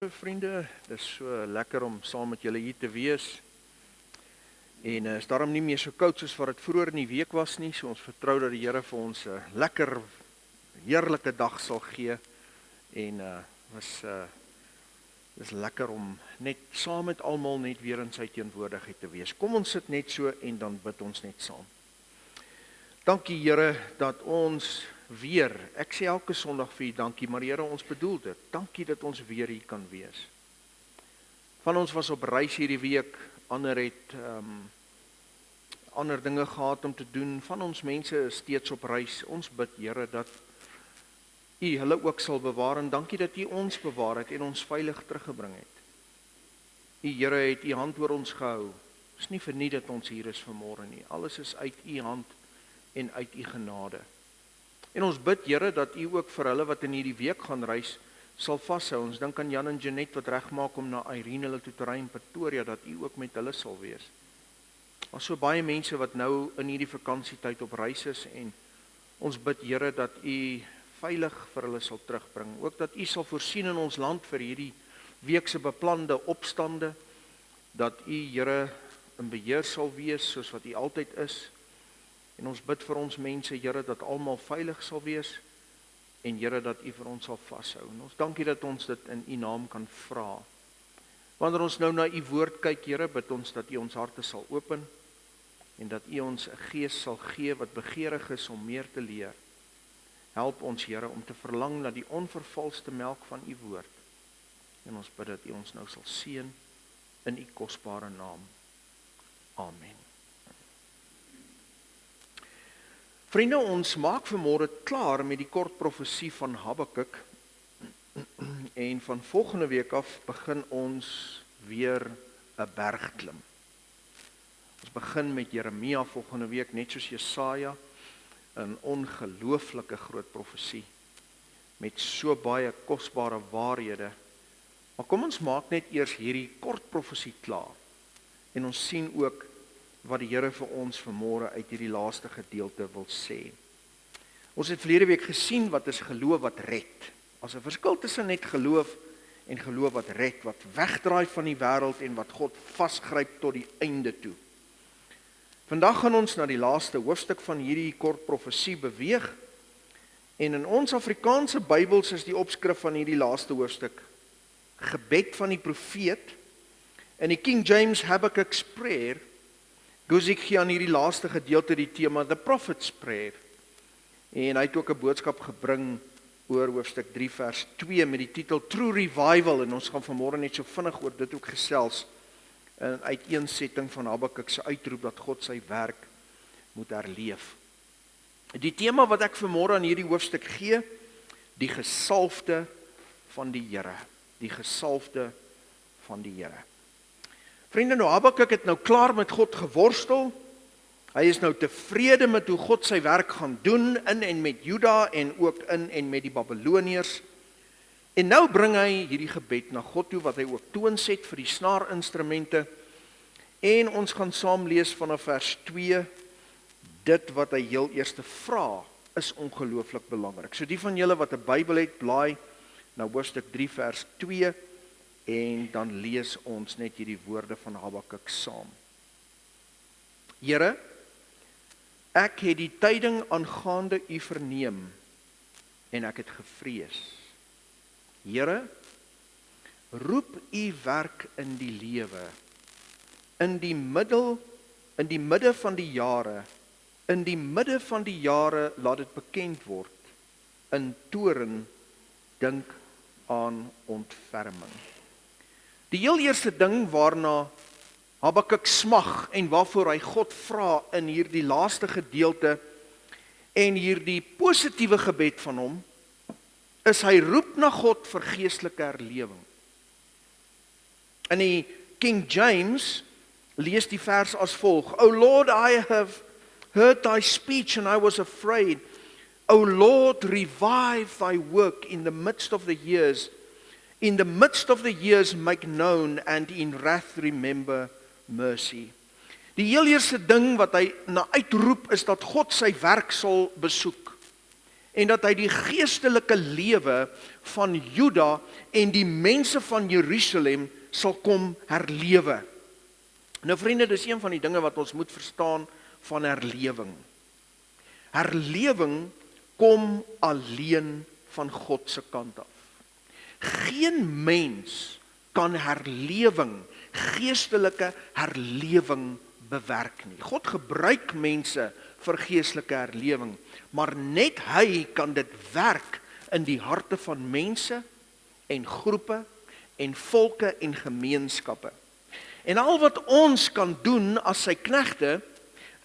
Vriende, dis so lekker om saam met julle hier te wees. En is daarom nie meer so koud soos wat dit vroeër in die week was nie. So ons vertrou dat die Here vir ons 'n lekker heerlike dag sal gee. En dis lekker om net saam met almal net weer in sy teenwoordigheid te wees. Kom ons sit net so en dan bid ons net saam. Dankie Here dat ons weer, ek sê elke Sondag vir U dankie, maar Here, ons bedoel dit. Dankie dat ons weer hier kan wees. Van ons was op reis hierdie week, ander het ander dinge gehad om te doen. Van ons mense is steeds op reis. Ons bid Here dat U hulle ook sal bewaar en dankie dat U ons bewaar het en ons veilig teruggebring het. U Here het U hand oor ons gehou. Dit is nie verniet dat ons hier is vanmôre nie. Alles is uit U hand en uit U genade. En ons bid Here dat U ook vir hulle wat in hierdie week gaan reis sal vashou. Ons dink aan Jan en Jeanette wat regmaak om na Irene hulle toe te ry in Pretoria, dat U ook met hulle sal wees. Daar's so baie mense wat nou in hierdie vakansietyd op reis is en ons bid Here dat U veilig vir hulle sal terugbring. Ook dat U sal voorsien in ons land vir hierdie week se beplande opstande, dat U Here in beheer sal wees soos wat U altyd is. En ons bid vir ons mense, Here, dat almal veilig sal wees en Here, dat U vir ons sal vashou. En ons dankie dat ons dit in U naam kan vra. Wanneer ons nou na U woord kyk, Here, bid ons dat U ons harte sal open en dat U ons 'n gees sal gee wat begeerig is om meer te leer. Help ons, Here, om te verlang na die onvervalste melk van U woord. En ons bid dat U ons nou sal seën in U kosbare naam. Amen. Vriende, ons maak vanmôre klaar met die kort profesie van Habakuk en van volgende week af begin ons weer 'n bergklim. Ons begin met Jeremia volgende week, net soos Jesaja, 'n ongelooflike groot profesie met so baie kosbare waarhede. Maar kom ons maak net eers hierdie kort profesie klaar en ons sien ook wat die Here vir ons vanmôre uit hierdie laaste gedeelte wil sê. Ons het verlede week gesien wat is geloof wat red. As 'n verskil tussen net geloof en geloof wat red, wat wegdraai van die wêreld en wat God vasgryp tot die einde toe. Vandag gaan ons na die laaste hoofstuk van hierdie kort profesie beweeg. En in ons Afrikaanse Bybels is die opskrif van hierdie laaste hoofstuk Gebed van die profeet. In die King James Habakkuk's Prayer ek gee aan hierdie laaste gedeelte die tema The Prophet's Prayer. En hy het ook 'n boodskap gebring oor hoofstuk 3 vers 2 met die titel True Revival. En ons gaan vanmôre net so vinnig oor dit ook gesels. 'n Uiteensetting van Habakuk se uitroep dat God sy werk moet herleef. Die tema wat ek vanmôre aan hierdie hoofstuk gee, die gesalfde van die Here. Die gesalfde van die Here. Vriende, nou Habakuk het nou klaar met God geworstel. Hy is nou tevrede met hoe God sy werk gaan doen in en met Juda en ook in en met die Babiloniërs. En nou bring hy hierdie gebed na God toe wat hy ook toonset vir die snaarinstrumente. En ons gaan saam lees vanaf vers 2. Dit wat hy heel eerste vra is ongelooflik belangrik. So die van julle wat 'n Bybel het, blaai na hoofstuk 3 vers 2. En dan lees ons net hierdie woorde van Habakuk saam. Here, ek het die tyding aangaande U verneem en ek het gevrees. Here, roep U werk in die lewe. In die midde van die jare, laat dit bekend word. In toren dink aan ontferming. Die heel eerste ding waarna Habakuk smag en waarvoor hy God vra in hierdie laaste gedeelte en hierdie positiewe gebed van hom, is hy roep na God vir geestelike herlewing. In die King James lees die vers as volg: O Lord, I have heard thy speech and I was afraid. O Lord, revive thy work in the midst of the years. In the midst of the years make known and in wrath remember mercy. Die heel eerste ding wat hy na uitroep is dat God sy werk sal besoek. en dat hy die geestelike lewe van Juda en die mense van Jerusalem sal kom herlewe. Nou vriende, dis een van die dinge wat ons moet verstaan van herlewing. Herlewing kom alleen van God se kant af. Geen mens kan herlewing, geestelike herlewing bewerk nie. God gebruik mense vir geestelike herlewing, maar net hy kan dit werk in die harte van mense en groepe en volke en gemeenskappe. En al wat ons kan doen as sy knegte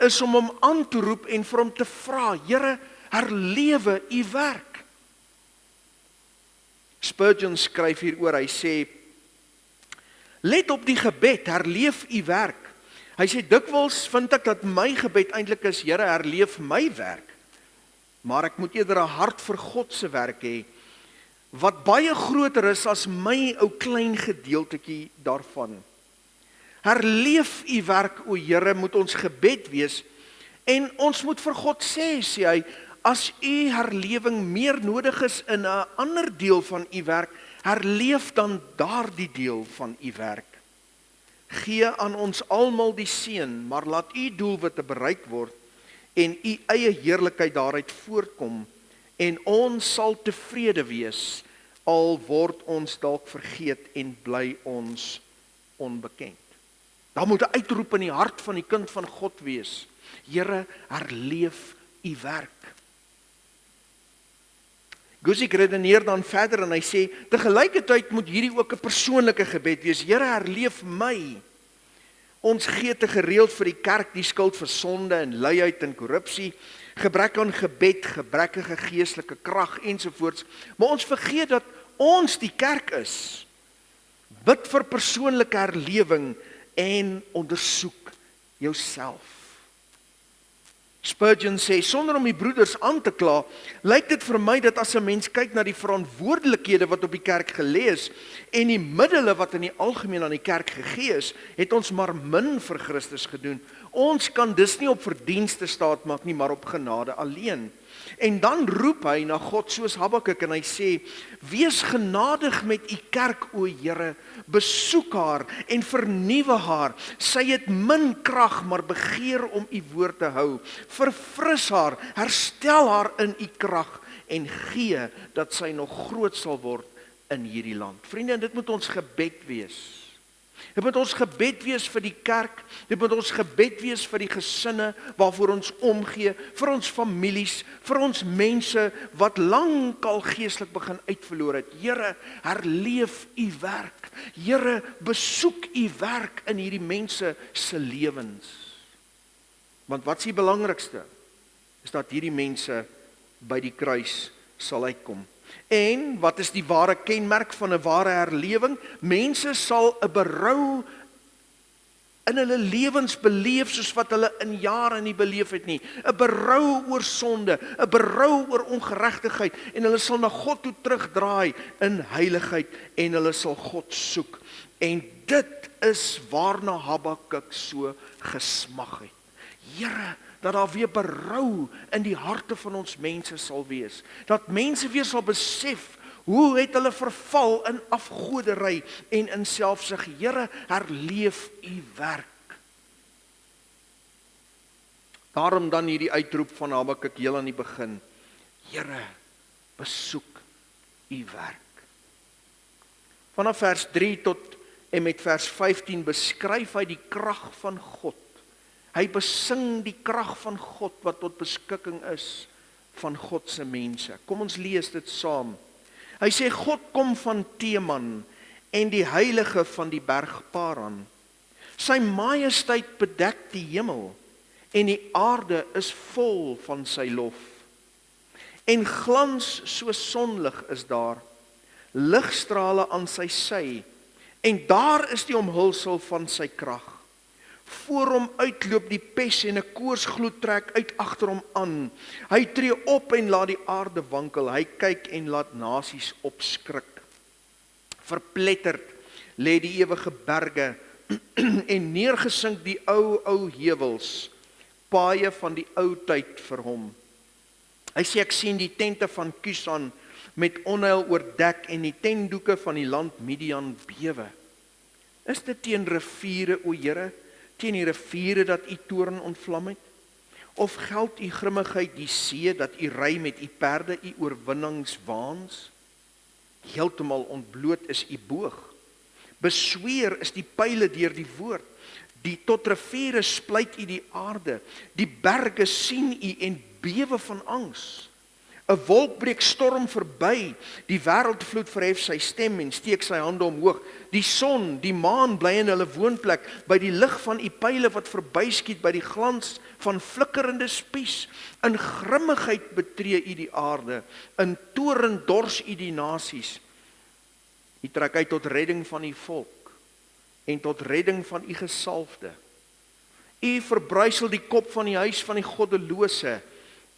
is om hom aan te roep en vir hom te vra, Here, herlewe u werk. Spurgeon skryf hieroor, hy sê, let op die gebed, herleef u werk. Hy sê, dikwels vind ek dat my gebed eintlik is, Here, herleef my werk. Maar ek moet eerder 'n hart vir God se werk hê, wat baie groter is as my ou klein gedeeltetjie daarvan. Herleef u werk, o Here, moet ons gebed wees, en ons moet vir God sê hy, as u herlewing meer nodig is in 'n ander deel van u werk, herleef dan daardie deel van u werk. Gee aan ons almal die seën, maar laat u doelwitte bereik word en u eie heerlikheid daaruit voortkom en ons sal tevrede wees al word ons dalk vergeet en bly ons onbekend. Daar moet 'n uitroep in die hart van die kind van God wees. Here, herleef u werk. Guzik redeneer dan verder en hy sê, tegelijkertijd moet hierdie ook 'n persoonlike gebed wees. Here, herleef my. Ons gee te gereeld vir die kerk die skuld vir sonde en luiheid en korrupsie, gebrek aan gebed, gebrekkige geestelike krag ensovoorts. Maar ons vergeet dat ons die kerk is. Bid vir persoonlike herlewing en ondersoek jouself. Spurgeon sê, sonder om die broeders aan te kla, lyk dit vir my dat as 'n mens kyk na die verantwoordelikhede wat op die kerk gelê is en die middele wat in die algemeen aan die kerk gegee is, het ons maar min vir Christus gedoen. Ons kan dus nie op verdienste staat maak nie, maar op genade alleen. En dan roep hy na God soos Habakuk en hy sê, wees genadig met u kerk, o Here, besoek haar en vernuwe haar. Sy het min krag, maar begeer om u woord te hou. Verfris haar, herstel haar in u krag en gee dat sy nog groot sal word in hierdie land. Vriende, dit moet ons gebed wees. Dit moet ons gebed wees vir die kerk, dit moet ons gebed wees vir die gesinne waarvoor ons omgee, vir ons families, vir ons mense wat lankal geestelik begin uitverloor het. Here, herleef u werk. Here, besoek u werk in hierdie mense se lewens. Want wat is die belangrikste? Is dat hierdie mense by die kruis sal uitkom. En wat is die ware kenmerk van 'n ware herlewing? Mense sal 'n berou in hulle lewens beleef soos wat hulle in jare nie beleef het nie. 'n Berou oor sonde, 'n berou oor ongeregtigheid en hulle sal na God toe terugdraai in heiligheid en hulle sal God soek. En dit is waarna Habakuk so gesmag het. Here, dat daar weer berou in die harte van ons mense sal wees. Dat mense weer sal besef, hoe het hulle verval in afgoderry en in selfsug. Here, herleef u werk. Daarom dan hierdie uitroep van Habakuk heel aan die begin. Here, besoek u werk. Vanaf vers 3 tot en met vers 15 beskryf hy die krag van God. Hy besing die krag van God wat tot beskikking is van God se mense. Kom ons lees dit saam. Hy sê, God kom van Teman en die heilige van die berg Paran. Sy majesteit bedek die hemel en die aarde is vol van sy lof. En glans soos sonlig is daar, ligstrale aan sy sy, en daar is die omhulsel van sy krag. Voor hom uitloop die pes en 'n koorsgloed trek uit agter hom aan. Hy tree op en laat die aarde wankel. Hy kyk en laat nasies opskrik. Verpletterd lê die ewige berge en neergesink die ou heuwels, paaie van die ou tyd vir hom. Hy sê, ek sien die tente van Kusan met onheil oordek en die tentdoeke van die land Midian bewe. Is dit teen riviere, o Here, teen die riviere dat u toorn ontvlam het? Of geld u grimmigheid die see, dat u ry met u perde, u oorwinningswaans? Heeltemal ontbloot is u boog. Besweer is die pyle deur die woord. Die tot riviere splyt u die aarde. Die berge sien u en bewe van angs. 'n wolk breek storm verby. Die wêreldvloed verhef sy stem en steek sy hande omhoog. Die son, die maan bly in hulle woonplek, by die lig van u pyle wat verbyskiet, by die glans van flikkerende spies. In grimmigheid betree u die aarde, in toorn dors u die nasies. U trek uit tot redding van u volk en tot redding van u gesalfde. U verbruisel die kop van die huis van die goddelose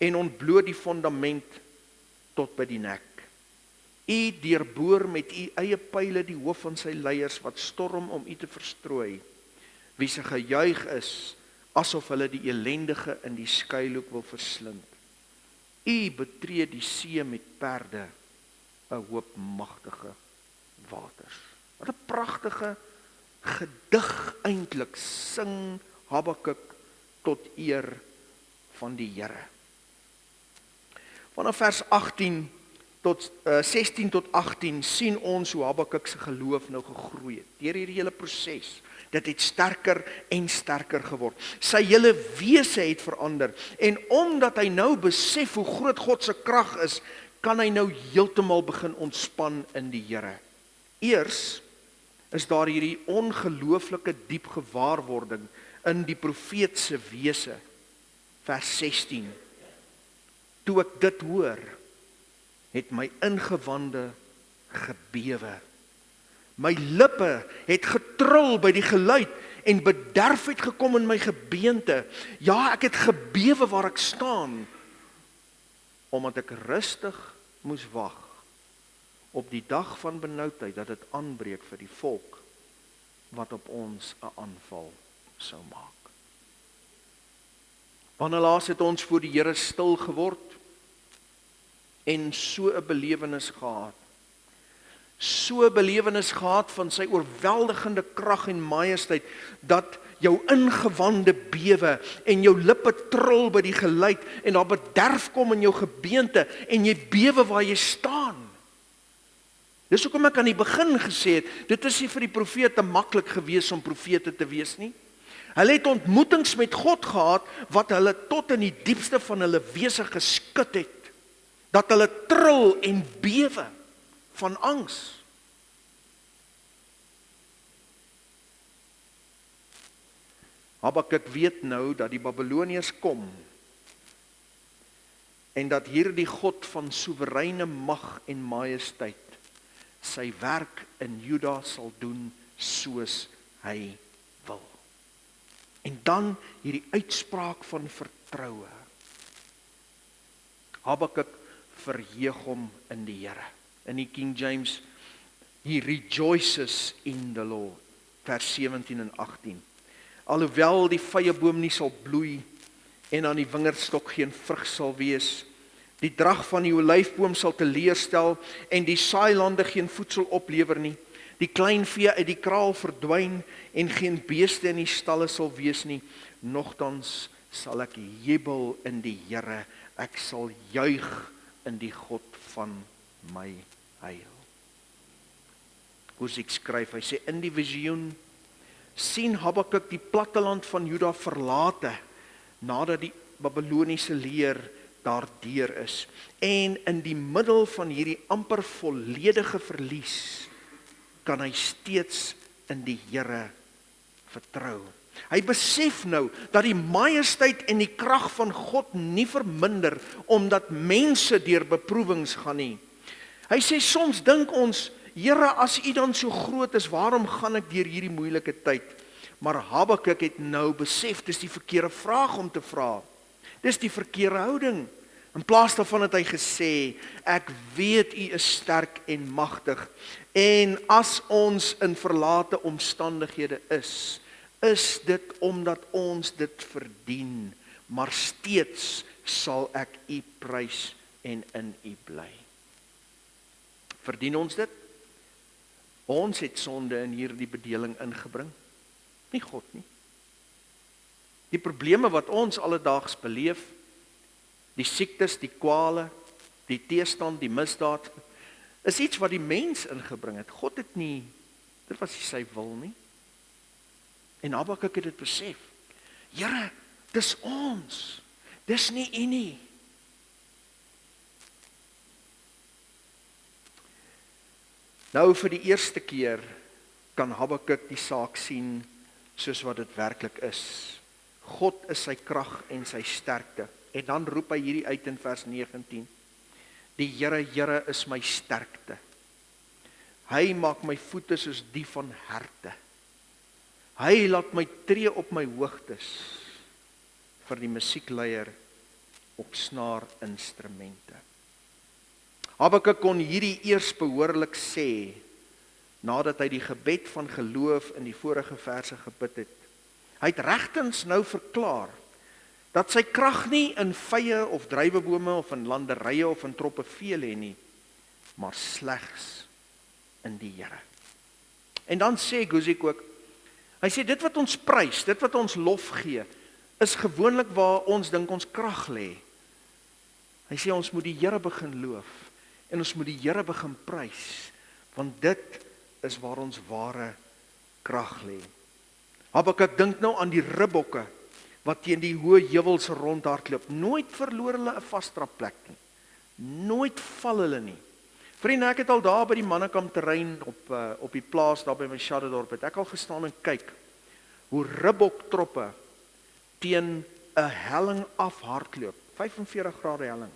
en ontbloot die fondament tot by die nek. U deurboor met u eie pyle die hoof van sy leiers wat storm om u te verstrooi, wie se gejuig is asof hulle die elendige in die skuilhoek wil verslind. U betree die see met perde, 'n hoop magtige waters. Wat 'n pragtige gedig eintlik sing Habakuk tot eer van die Here. Vanaf vers 16 tot 18 sien ons hoe Habakuk se geloof nou gegroei het. Deur hierdie hele proses, dit het sterker en sterker geword. Sy hele wese het verander en omdat hy nou besef hoe groot God se krag is, kan hy nou heeltemal begin ontspan in die Here. Eers is daar hierdie ongelooflike diep gewaarwording in die profeet se wese. Vers 16. Toe ek dit hoor, het my ingewande gebewe. My lippe het getril by die geluid en bederf het gekom in my gebeente. Ja, ek het gebewe waar ek staan, omdat ek rustig moes wag op die dag van benoudheid, dat dit aanbreek vir die volk, wat op ons 'n aanval sou maak. Wanneer laas het ons voor die Here stil geword en so 'n belewenis gehad? So 'n belewenis gehad van sy oorweldigende krag en majesteit, dat jou ingewande bewe en jou lippe tril by die geluid en daar bederf kom in jou gebeente en jy bewe waar jy staan. Dis hoekom ek aan die begin gesê het, dit is nie vir die profete maklik gewees om profete te wees nie. Hulle het ontmoetings met God gehad wat hulle tot in die diepste van hulle wese geskud het, dat hulle tril en bewe van angs. Habakuk weet nou dat die Babiloniërs kom en dat hierdie God van soewereine mag en majesteit sy werk in Juda sal doen soos hy wil. En dan hierdie uitspraak van vertroue. Habakuk verheug hom in die Here. In die King James, he rejoices in the Lord. Vers 17 en 18. Alhoewel die vyeboom nie sal bloei en aan die wingerdstok geen vrug sal wees, die drag van die olyfboom sal teleurstel en die saailande geen voedsel oplewer nie. Die kleinvee uit die kraal verdwyn en geen beeste in die stalle sal wees nie. Nogtans sal ek jubel in die Here. Ek sal juig in die God van my heil. Hosea skryf, hy sê in die visioen sien Habakuk die platteland van Juda verlate nadat die Babiloniese leer daardeur is. En in die middel van hierdie amper volledige verlies kan hy steeds in die Here vertrou. Hy besef nou dat die majesteit en die krag van God nie verminder omdat mense deur beproewings gaan nie. Hy sê soms dink ons, Here, as U dan so groot is, waarom gaan ek deur hierdie moeilike tyd? Maar Habakuk het nou besef, dis die verkeerde vraag om te vra. Dis die verkeerde houding. In plaas daarvan het hy gesê, ek weet U is sterk en magtig. En as ons in verlate omstandighede is dit omdat ons dit verdien, maar steeds sal ek U prys en in U bly. Verdien ons dit? Ons het sonde in hierdie bedeling ingebring, nie God nie. Die probleme wat ons alledaags beleef, die siektes, die kwale, die teestand, die misdaad, is iets wat die mens ingebring het. God het nie, dit was nie sy wil nie. En Habakuk het dit besef. Here, dis ons, dis nie U nie. Nou vir die eerste keer kan Habakuk die saak sien soos wat dit werklik is. God is sy krag en sy sterkte. En dan roep hy hierdie uit in vers 19. Die Here, Here is my sterkte. Hy maak my voete soos die van herte. Hy laat my tree op my hoogtes vir die musiekleier op snaarinstrumente. Habakuk kon hierdie eers behoorlik sê, nadat hy die gebed van geloof in die vorige verse gebid het. Hy het regtens nou verklaar, dat sy krag nie in vye of druiwebome of in landerye of in troppe vee lê nie, maar slegs in die Here. En dan sê Guzik ook, hy sê dit wat ons prys, dit wat ons lof gee, is gewoonlik waar ons dink ons krag lê. Hy sê ons moet die Here begin loof, en ons moet die Here begin prys, want dit is waar ons ware krag lê. Habakuk dink nou aan die ribbokke, wat teen die hoë heuwels rondhardloop. Nooit verloor hulle 'n vasdrapplek nie. Nooit val hulle nie. Vriende, ek het al daar by die mannekamp terrein op die plaas daar by my Shadadorp, het ek al gestaan en kyk hoe ribboktroppe teen 'n helling afhardloop, 45 grade helling,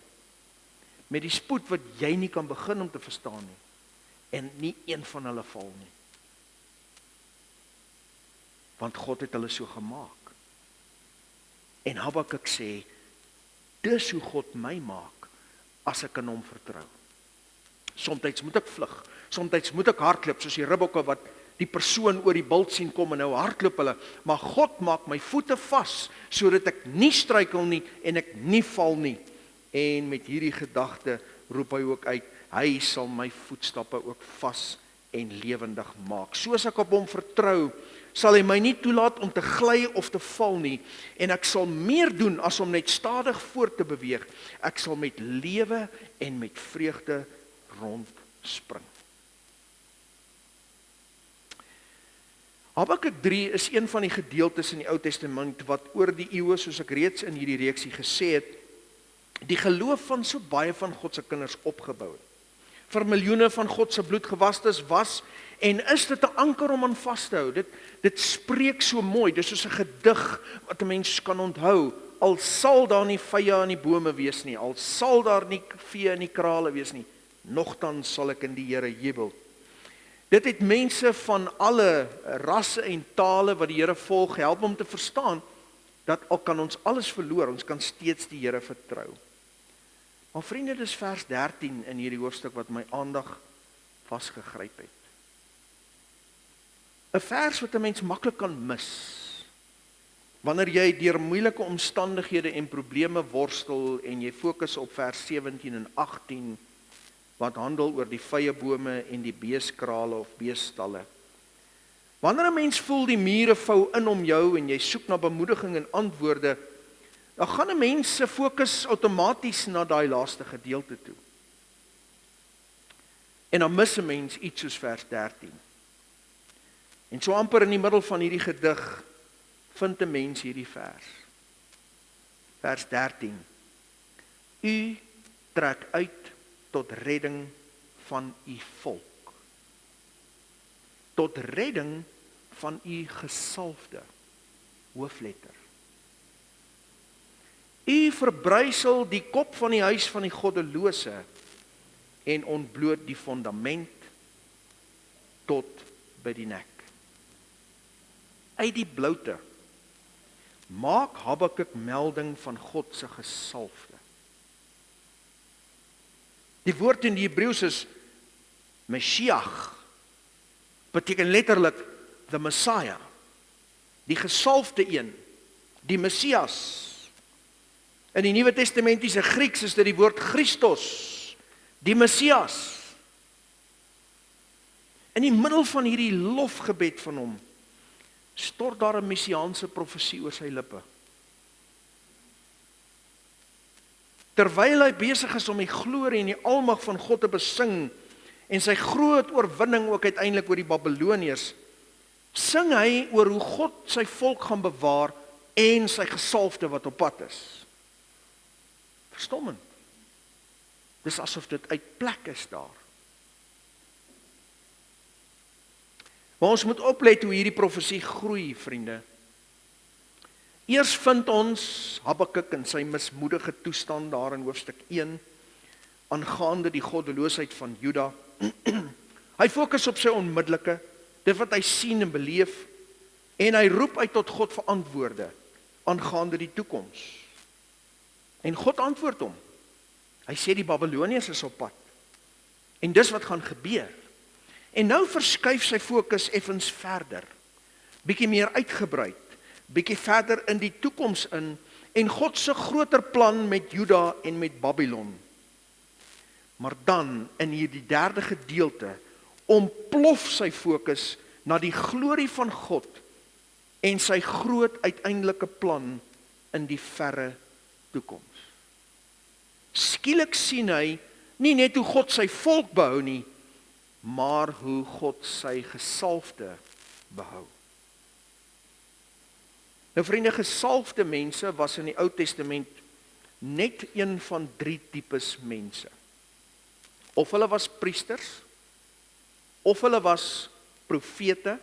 met die spoed wat jy nie kan begin om te verstaan nie, en nie een van hulle val nie. Want God het hulle so gemaak. En Habakuk sê, dis hoe God my maak, as ek aan hom vertrou. Somtyds moet ek vlug, somtyds moet ek hardloop, soos die ribbokke wat die persoon oor die bult sien kom en nou hardloop hulle, maar God maak my voete vas, sodat ek nie struikel nie en ek nie val nie. En met hierdie gedagte roep hy ook uit, hy sal my voetstappe ook vas en lewendig maak. Soos ek op hom vertrou, sal hy my nie toelaat om te gly of te val nie, en ek sal meer doen as om net stadig voort te beweeg. Ek sal met lewe en met vreugde rondspring. Habakuk 3 is een van die gedeeltes in die Ou Testament wat oor die eeue, soos ek reeds in hierdie reeksie gesê het, die geloof van so baie van God se kinders opgebou het. Vir miljoene van God se bloedgewastes was en is dit 'n anker om aan vas te hou. Dit spreek so mooi, dis soos 'n gedig wat 'n mens kan onthou. Al sal daar nie vye in die bome wees nie, al sal daar nie vee in die krale wees nie, nogtans sal ek in die Here jubel. Dit het mense van alle rasse en tale wat die Here volg help om te verstaan dat al kan ons alles verloor, ons kan steeds die Here vertrou. Maar vriende, dis vers 13 in hierdie hoofstuk wat my aandag vasgegryp het. 'n Vers wat 'n mens maklik kan mis, wanneer jy deur moeilike omstandighede en probleme worstel en jy fokus op vers 17 en 18, wat handel oor die vye bome en die beeskrale of beestalle. Wanneer 'n mens voel die mure vou in om jou en jy soek na bemoediging en antwoorde, dan gaan 'n mens se fokus outomaties na daai laaste gedeelte toe. En dan mis 'n mens iets soos vers 13. En so amper in die middel van hierdie gedig vind 'n mens hierdie vers. Vers 13. U trek uit tot redding van u volk. Tot redding van u gesalfde. Hoofletter. U verbrysel die kop van die huis van die goddelose en ontbloot die fondament tot by die nek. Uit die bloute maak Habakuk melding van God se gesalfde. Die woord in die Hebreëus is Meshiach, beteken letterlik the Messiah, die gesalfde een, die Messias. In die Nuwe Testamentiese Grieks is dit die woord Christos, die Messias. In die middel van hierdie lofgebed van hom, stort daar 'n messiaanse profesie oor sy lippe. Terwyl hy besig is om die glorie en die almag van God te besing, en sy groot oorwinning ook uiteindelik oor die Babiloniërs, sing hy oor hoe God sy volk gaan bewaar en sy gesalfde wat op pad is. Verstommend. Dis asof dit uit plek is daar. Maar ons moet oplet hoe hierdie profesie groei, vriende. Eers vind ons Habakuk in sy mismoedige toestand daar in hoofstuk 1, aangaande die goddeloosheid van Juda. Hy fokus op sy onmiddellike, dit wat hy sien en beleef, en hy roep uit tot God vir antwoorde aangaande die toekoms. En God antwoord hom. Hy sê die Babiloniërs is op pad. En dis wat gaan gebeur. En nou verskuif sy fokus effens verder. Bietjie meer uitgebrei, bietjie verder in die toekoms in, en God se groter plan met Juda en met Babylon. Maar dan, in hierdie derde gedeelte, ontplof sy fokus na die glorie van God en sy groot uiteindelike plan in die verre toekoms. Skielik sien hy nie net hoe God sy volk behou nie, maar hoe God sy gesalfde behou. Nou vriende, gesalfde mense was in die Ou Testament net een van 3 tipes mense. Of hulle was priesters, of hulle was profete,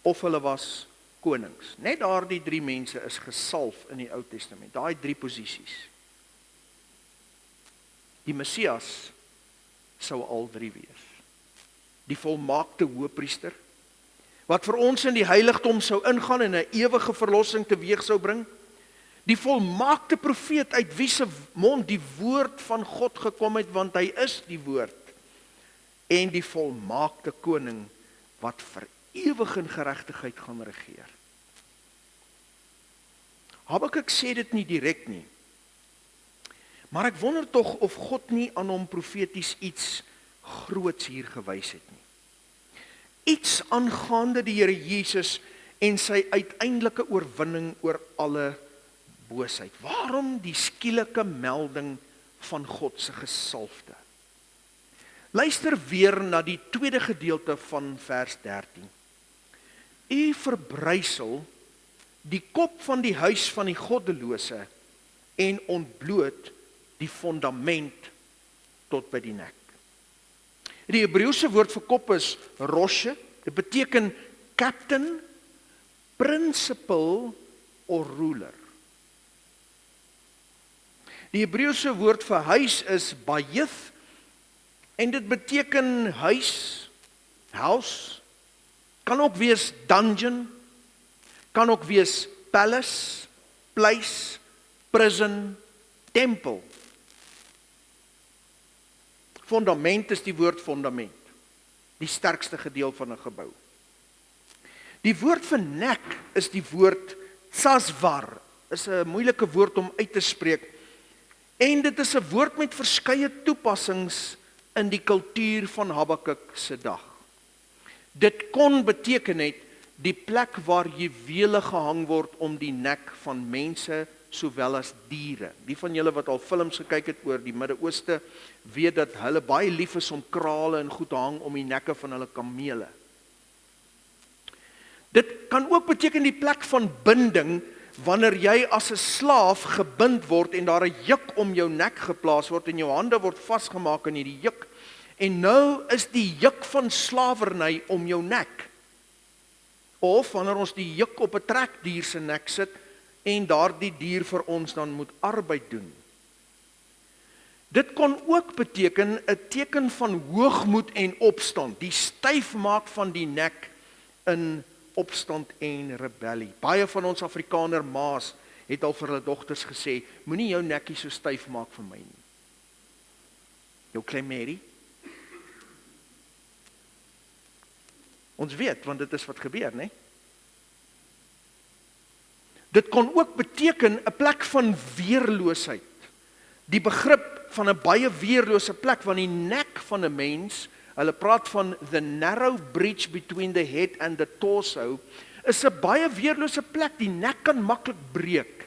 of hulle was konings. Net daardie 3 mense is gesalf in die Ou Testament, daai 3 posisies. Die Messias sou al 3 wees. Die volmaakte hoëpriester, wat vir ons in die heiligdom sou ingaan en 'n ewige verlossing teweeg sou bring. Die volmaakte profeet uit wie se mond die woord van God gekom het, want hy is die woord. En die volmaakte koning wat vir ewig in geregtigheid gaan regeer. Habakuk sê dit nie direk nie. Maar ek wonder tog of God nie aan hom profeties iets groots hier gewys het nie. Iets aangaande die Here Jesus en sy uiteindelike oorwinning oor alle boosheid. Waarom die skielike melding van God se gesalfde? Luister weer na die tweede gedeelte van vers 13. U verbrysel die kop van die huis van die goddelose en ontbloot die fondament tot by die nek. Die Hebreëse woord vir kop is roshe. Dit beteken captain, principal or ruler. Die Hebreëse woord vir huis is bayith en dit beteken huis, house, kan ook wees dungeon, kan ook wees palace, place, prison, tempel. Fondament is die woord fondament, die sterkste gedeelte van 'n gebou. Die woord vir nek is die woord tsasvar, is 'n moeilike woord om uit te spreek, en dit is 'n woord met verskeie toepassings in die kultuur van Habakuk se dag. Dit kon beteken het die plek waar juwele gehang word om die nek van mense sowel as diere. Die van julle wat al films gekyk het oor die Midde-Ooste, weet dat hulle baie lief is om krale en goed hang om die nekke van hulle kamele. Dit kan ook beteken die plek van binding, wanneer jy as 'n slaaf gebind word en daar 'n juk om jou nek geplaas word en jou hande word vasgemaak in hierdie juk, en nou is die juk van slawerny om jou nek. Of wanneer ons die juk op 'n trekdier se nek sit en daardie dier vir ons dan moet arbeid doen. Dit kon ook beteken 'n teken van hoogmoed en opstand, die styf maak van die nek in opstand en rebellie. Baie van ons Afrikaner ma's het al vir hulle dogters gesê, moenie jou nekkie so styf maak vir my nie. Jou klein Mary. Ons weet, want dit is wat gebeur, né? Dit kon ook beteken 'n plek van weerloosheid. Die begrip van 'n baie weerlose plek, want die nek van 'n mens, hulle praat van the narrow breach between the head and the torso, is 'n baie weerlose plek. Die nek kan maklik breek.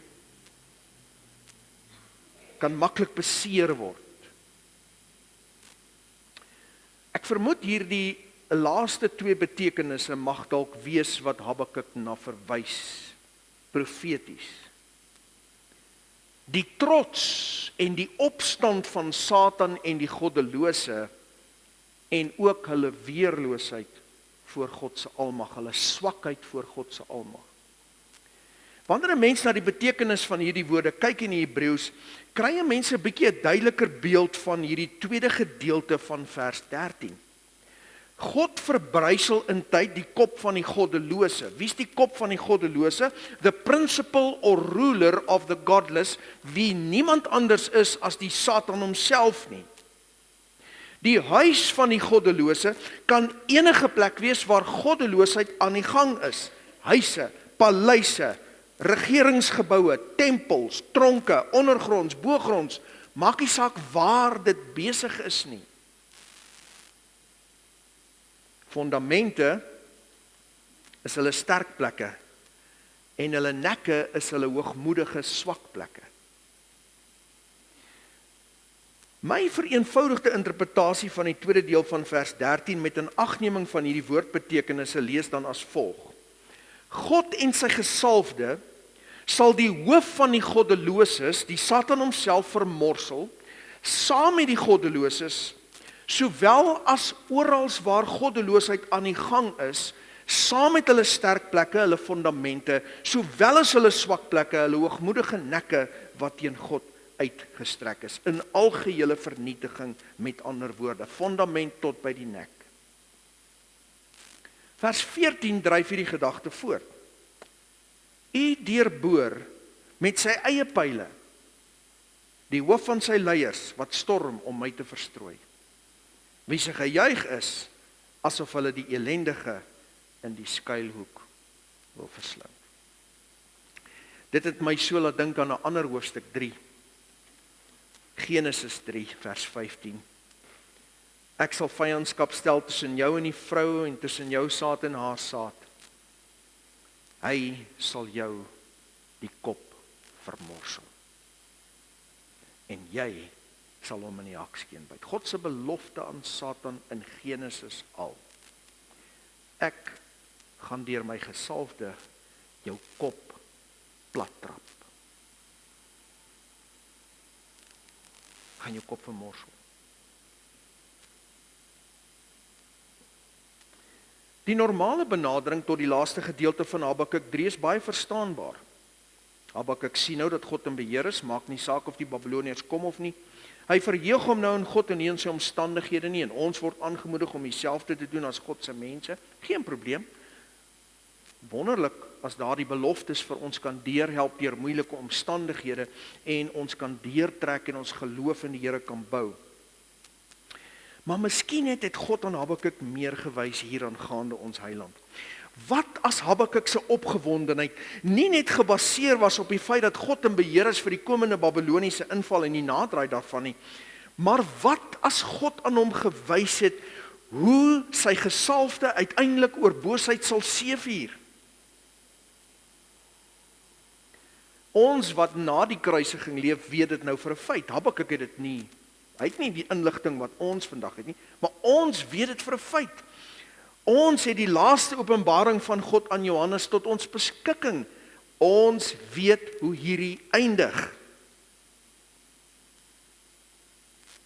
Kan maklik beseer word. Ek vermoed hierdie laaste twee betekenisse mag dalk wees wat Habakuk na verwys, profeties. Die trots en die opstand van Satan en die goddelose, en ook hulle weerloosheid voor God se almag, hulle swakheid voor God se almag. Wanneer 'n mens na die betekenis van hierdie woorde kyk in die Hebreëus, kry 'n mens 'n bietjie 'n duideliker beeld van hierdie tweede gedeelte van vers 13. God verbrysel in tyd die kop van die goddelose. Wie is die kop van die goddelose? The principal or ruler of the godless, wie niemand anders is as die Satan homself nie. Die huis van die goddelose kan enige plek wees waar goddeloosheid aan die gang is. Huise, paleise, regeringsgeboue, tempels, tronke, ondergronds, bogronds, maak nie saak waar dit besig is nie. Fondamente is hulle sterk plekke en hulle nekke is hulle hoogmoedige swak plekke. My vereenvoudigde interpretasie van die tweede deel van vers 13 met 'n agneming van hierdie woordbetekenisse lees dan as volg: God en sy gesalfde sal die hoof van die goddeloses, die Satan homself, vermorsel, saam met die goddeloses, sowel as oral waar goddeloosheid aan die gang is, saam met hulle sterk plekke, hulle fondamente, sowel as hulle swak plekke, hulle hoogmoedige nekke wat teen God uitgestrek is, in algehele vernietiging, met ander woorde, fondament tot by die nek. Vers 14 dryf hierdie gedagte voort. U deurboor met sy eie pile die hoof van sy leiers wat storm om my te verstrooi. Wie se gejuig is asof hulle die elendige in die skuilhoek wil verslind. Dit het my so laat dink aan 'n ander hoofstuk 3. Genesis 3 vers 15. Ek sal vyandskap stel tussen jou en die vrou en tussen jou saad en haar saad. Hy sal jou die kop vermorsel. En jy sal hom in die hakskeen byt. God se belofte aan Satan in Genesis al. Ek gaan deur my gesalfde jou kop plat trap. Gaan jou kop vermorsel. Die normale benadering tot die laaste gedeelte van Habakuk 3 is baie verstaanbaar. Habakuk sien nou dat God in beheer is, maak nie saak of die Babiloniërs kom of nie. Hy verheug hom nou in God en nie in sy omstandighede nie, en ons word aangemoedig om dieselfde te doen as God se mense. Geen probleem. Wonderlik as daardie beloftes vir ons kan deurhelp deur moeilike omstandighede en ons kan deurtrek en ons geloof in die Here kan bou. Maar miskien het God aan Habakuk meer gewys hier aangaande ons Heiland. Wat as Habakuk se opgewondenheid nie net gebaseer was op die feit dat God in beheer is vir die komende Babiloniese inval en die naderdraai daarvan nie, maar wat as God aan hom gewys het hoe sy gesalfde uiteindelik oor boosheid sal seëvier? Ons wat na die kruisiging leef, weet dit nou vir 'n feit. Habakuk het dit nie. Hy het nie die inligting wat ons vandag het nie, maar ons weet dit vir 'n feit. Ons het die laaste openbaring van God aan Johannes tot ons beskikking. Ons weet hoe hierdie eindig.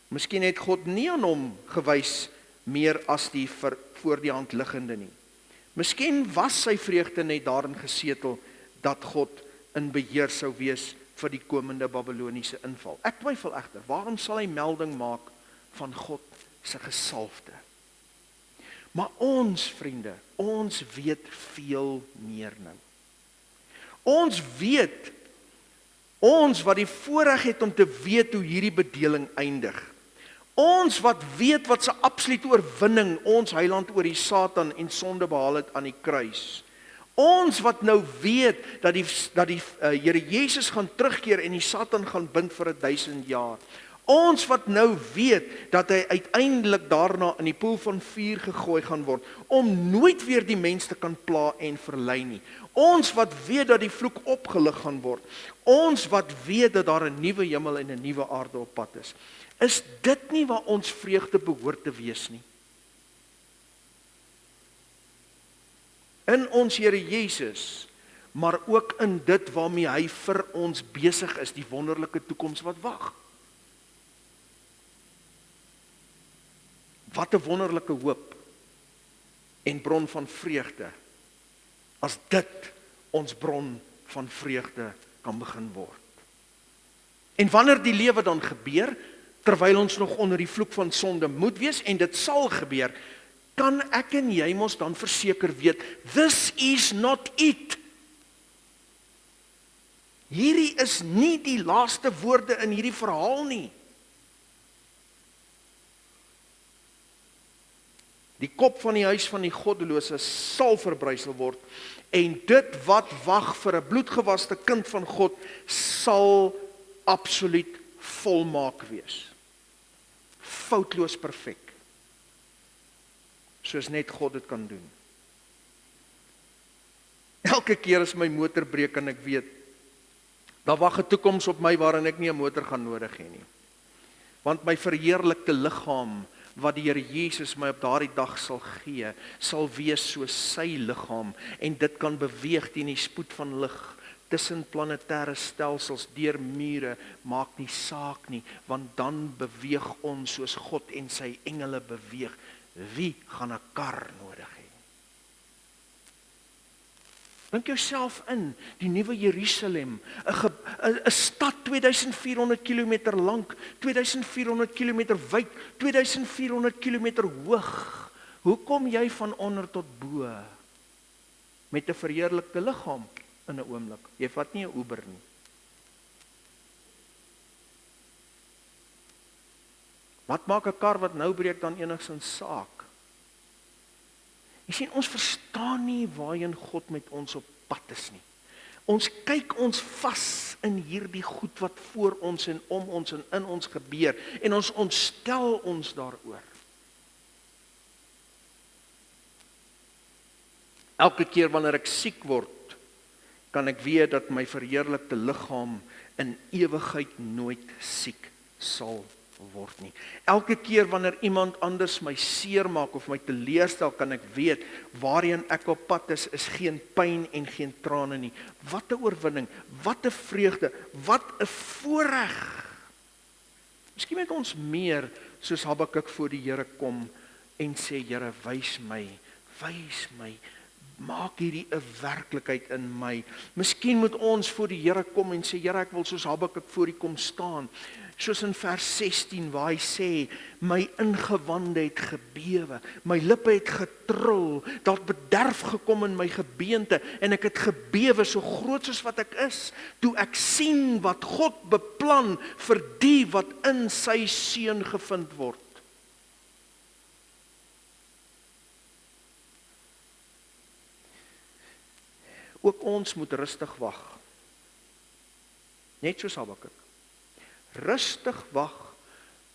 Miskien het God nie aan hom gewys meer as die voor die hand liggende nie. Miskien was sy vreugde net daarin gesetel dat God in beheer sou wees vir die komende Babiloniese inval. Ek twyfel egter, waarom sal hy melding maak van God se gesalfde? Maar ons vriende, ons weet veel meer nou. Ons weet, ons wat die voorreg het om te weet hoe hierdie bedeling eindig. Ons wat weet wat se absolute oorwinning ons Heiland oor die Satan en sonde behaal het aan die kruis. Ons wat nou weet dat die Here Jesus gaan terugkeer en die Satan gaan bind vir 1000 jaar. Ons wat nou weet dat hy uiteindelik daarna in die poel van vuur gegooi gaan word, om nooit weer die mens te kan pla en verlei nie. Ons wat weet dat die vloek opgelig gaan word. Ons wat weet dat daar 'n nuwe hemel en 'n nuwe aarde op pad is. Is dit nie waar ons vreugde behoort te wees nie? In ons Here Jesus, maar ook in dit waarmee hy vir ons besig is, die wonderlike toekoms wat wag. Wat 'n wonderlike hoop en bron van vreugde, as dit ons bron van vreugde kan begin word. En wanneer die lewe dan gebeur, terwyl ons nog onder die vloek van sonde moet wees, en dit sal gebeur, kan ek en jy mos dan verseker weet, this is not it. Hierdie is nie die laaste woorde in hierdie verhaal nie. Die kop van die huis van die goddelose sal verbrysel word, en dit wat wag vir 'n bloedgewaste kind van God sal absoluut volmaak wees. Foutloos perfek. Soos net God dit kan doen. Elke keer as my motor breek en ek weet, daar wag 'n toekoms op my waarin ek nie 'n motor gaan nodig hê nie. Want my verheerlikte liggaam wat die Here Jesus my op daardie dag sal gee, sal wees soos sy liggaam, en dit kan beweeg teen die spoed van lig, tussen planetêre stelsels, deur mure, maak nie saak nie, want dan beweeg ons soos God en sy engele beweeg. Wie gaan 'n kar nodig hê? Dink jouself in, die nuwe Jerusalem, 'n stad 2400 km lank, 2400 km wyd, 2400 km hoog. Hoe kom jy van onder tot bo met 'n verheerlikte liggaam in 'n oomblik? Jy vat nie 'n Uber nie. Wat maak 'n kar wat nou breek dan enigsins saak? Jy sien, ons verstaan nie waarheen God met ons op pad is nie. Ons kyk ons vas in hierdie goed wat voor ons en om ons en in ons gebeur, en ons ontstel ons daaroor. Elke keer wanneer ek siek word, kan ek weet dat my verheerlikte liggaam in ewigheid nooit siek sal word nie. Elke keer wanneer iemand anders my seermaak of my teleurstel, kan ek weet waarheen ek op pad is geen pyn en geen trane nie. Wat 'n oorwinning, wat 'n vreugde, wat 'n voorreg. Miskien moet ons meer soos Habakuk voor die Here kom en sê, Here, wys my, maak hierdie 'n werklikheid in my. Miskien moet ons voor die Here kom en sê, Here, ek wil soos Habakuk voor U kom staan. Soos in vers 16 waar hy sê, my ingewande het gebewe, my lippe het getril, daar het bederf gekom in my gebeente, en ek het gebewe so groot soos wat ek is, toe ek sien wat God beplan vir die wat in sy seun gevind word. Ook ons moet rustig wag. Net soos Habakuk. Rustig wag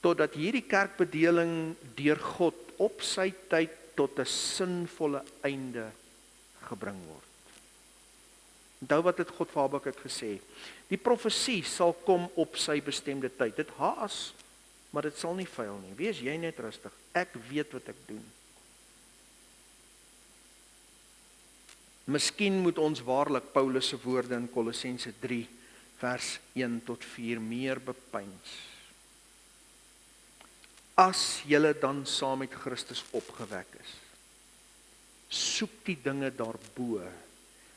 totdat hierdie kerkbedeling deur God op sy tyd tot 'n sinvolle einde gebring word. Onthou wat het God vir Habakuk gesê? Die profesie sal kom op sy bestemde tyd. Dit haas, maar dit sal nie faal nie. Wees jy net rustig. Ek weet wat ek doen. Miskien moet ons waarlik Paulus se woorde in Kolossense 3 vers 1 tot 4 meer bepeins. As julle dan saam met Christus opgewek is, soek die dinge daarbo,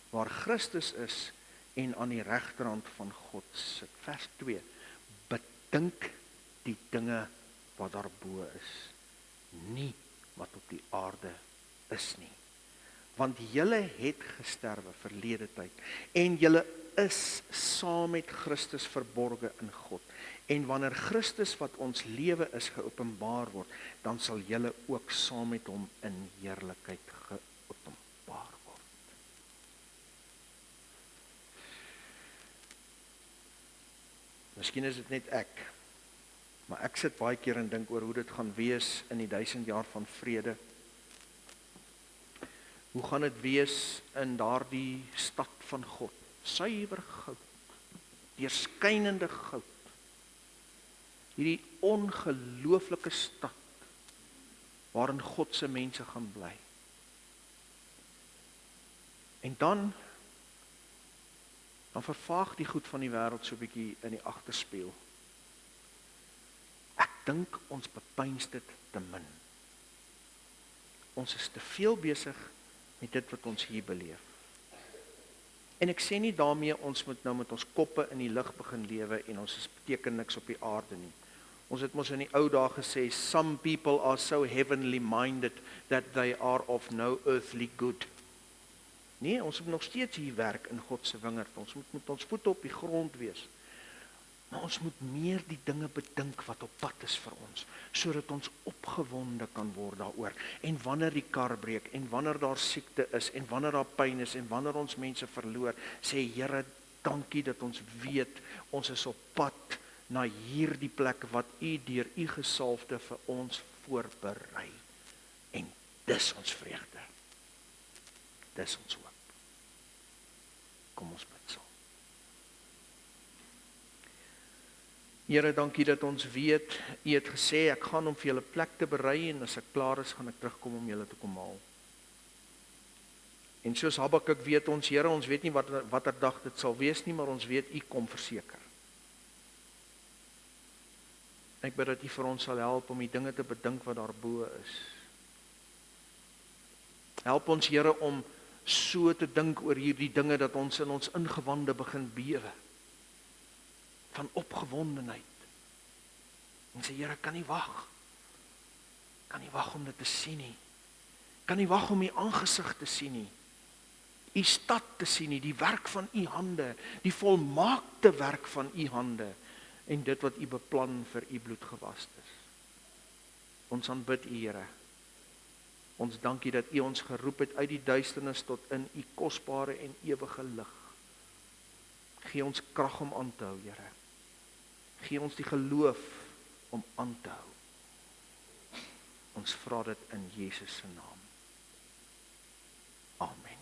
waar Christus is en aan die regterhand van God sit. Vers 2. Bedink die dinge wat daarbo is, nie wat op die aarde is nie. Want julle het gesterwe verlede tyd, en julle is saam met Christus verborge in God. En wanneer Christus wat ons lewe is geopenbaar word, dan sal julle ook saam met hom in heerlikheid geopenbaar word. Miskien is dit net ek. Maar ek sit baie keer en dink oor hoe dit gaan wees in die 1000 jaar van vrede. Hoe gaan dit wees in daardie stad van God? Suiwer goud, deurskynende goud. Hierdie ongelooflike stad waarin God se mense gaan bly. En dan vervaag die goed van die wêreld so 'n bietjie in die agterspieël. Ek dink ons bepeins dit te min. Ons is te veel besig met dit wat ons hier beleef. En ek sê nie daarmee ons moet nou met ons koppe in die lug begin lewe en ons beteken niks op die aarde nie. Ons het mos in die ou dae gesê, some people are so heavenly minded that they are of no earthly good. Nee, ons moet nog steeds hier werk in God se wingerd. Ons moet met ons voete op die grond wees. Maar ons moet meer die dinge bedink wat op pad is vir ons, sodat ons opgewonde kan word daaroor. En wanneer die kar breek, en wanneer daar siekte is, en wanneer daar pyn is, en wanneer ons mense verloor, sê Here, dankie dat ons weet, ons is op pad na hierdie plek wat U deur U gesalfde vir ons voorberei. En dis ons vreugde. Dis ons hoop. Kom ons bid saam. Here, dankie dat ons weet, U het gesê, ek gaan om vir julle plek te berei, en as ek klaar is, gaan ek terugkom om julle te kom haal. En soos Habakuk weet ons, Here, ons weet nie watter dag dit sal wees nie, maar ons weet U kom verseker. Ek bid dat U vir ons sal help om die dinge te bedink wat daarbo is. Help ons, Here, om so te dink oor hierdie dinge dat ons in ons ingewande begin bewe. Van opgewondenheid. En sê, Here, kan nie wag. Kan nie wag om dit te sien nie. Kan nie wag om U aangesig te sien nie. U stad te sien nie, die werk van U hande, die volmaakte werk van U hande, en dit wat U beplan vir U bloedgewas is. Ons aanbid U, Here. Ons dankie dat U ons geroep het uit die duisternis tot in U kosbare en ewige lig. Gee ons krag om aan te hou, Here. Gee ons die geloof om aan te hou. Ons vra dit in Jesus se naam. Amen.